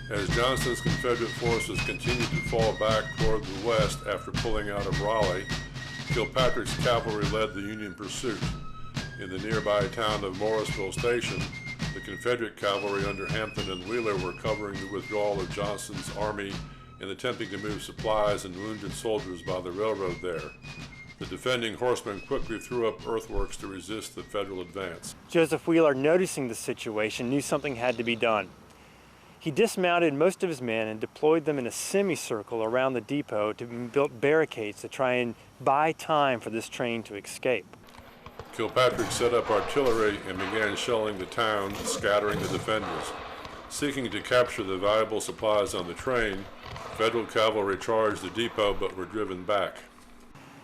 As Johnston's Confederate forces continued to fall back toward the west after pulling out of Raleigh, Kilpatrick's cavalry led the Union pursuit. In the nearby town of Morrisville Station, the Confederate cavalry under Hampton and Wheeler were covering the withdrawal of Johnston's army and attempting to move supplies and wounded soldiers by the railroad there. The defending horsemen quickly threw up earthworks to resist the Federal advance. Joseph Wheeler, noticing the situation, knew something had to be done. He dismounted most of his men and deployed them in a semicircle around the depot to build barricades to try and buy time for this train to escape. Kilpatrick set up artillery and began shelling the town, scattering the defenders. Seeking to capture the valuable supplies on the train, Federal cavalry charged the depot but were driven back.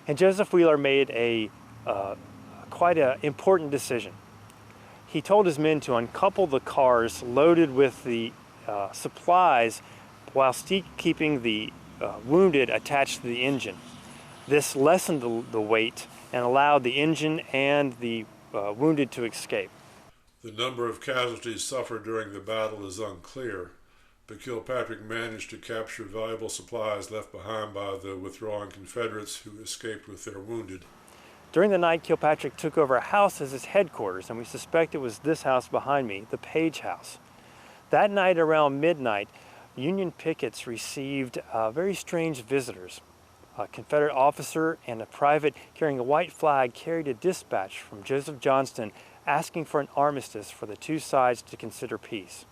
And Joseph Wheeler made quite an important decision. He told his men to uncouple the cars loaded with the supplies while still keeping the wounded attached to the engine. This lessened the weight and allowed the engine and the wounded to escape. The number of casualties suffered during the battle is unclear, but Kilpatrick managed to capture valuable supplies left behind by the withdrawing Confederates who escaped with their wounded. During the night, Kilpatrick took over a house as his headquarters, and we suspect it was this house behind me, the Page House. That night around midnight, Union pickets received very strange visitors. A Confederate officer and a private carrying a white flag carried a dispatch from Joseph Johnston asking for an armistice for the two sides to consider peace.